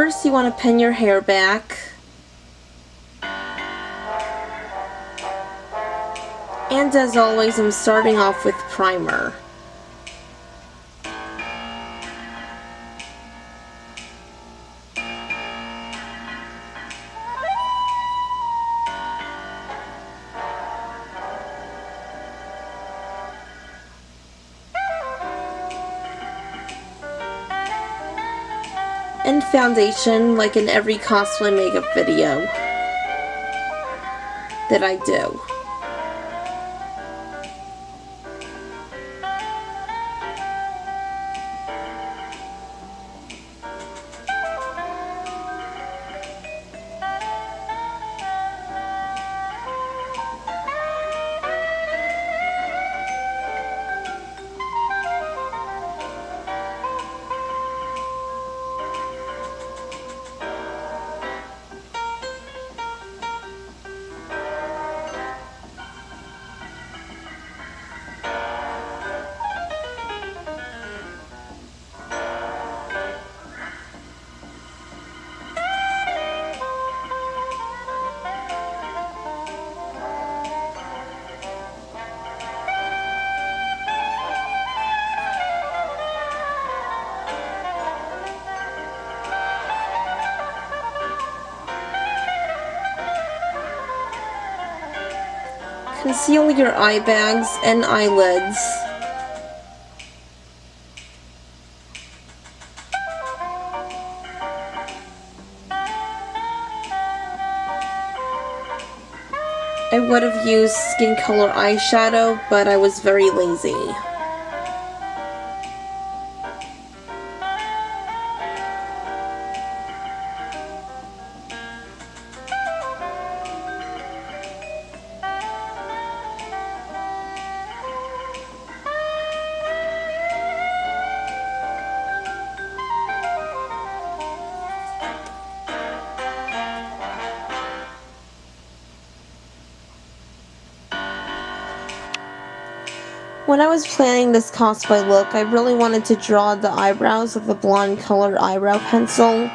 first you want to pin your hair back. And as always, I'm starting off with primer. And foundation, like in every cosplay makeup video that I do. Conceal your eye bags and eyelids. I would have used skin color eyeshadow, but I was very lazy. When I was planning this cosplay look, I really wanted to draw the eyebrows with a blonde colored eyebrow pencil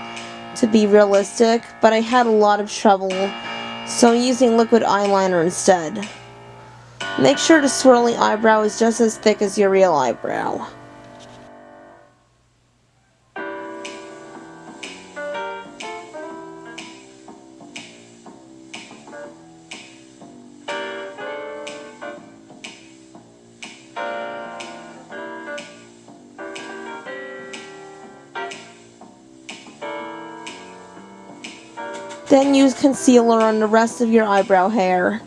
to be realistic, but I had a lot of trouble, so I'm using liquid eyeliner instead. Make sure the swirly eyebrow is just as thick as your real eyebrow. Then use concealer on the rest of your eyebrow hair.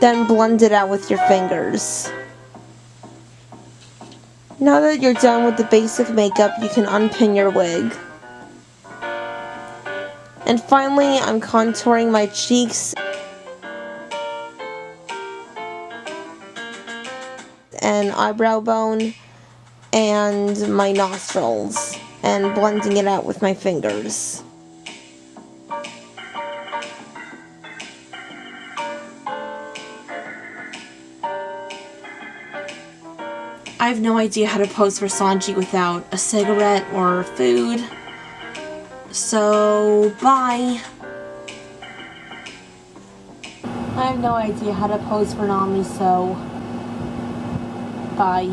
Then blend it out with your fingers. Now that you're done with the basic makeup, you can unpin your wig. And finally, I'm contouring my cheeks and eyebrow bone and my nostrils and blending it out with my fingers. I have no idea how to pose for Sanji without a cigarette or food. So, bye. I have no idea how to pose for Nami, so bye.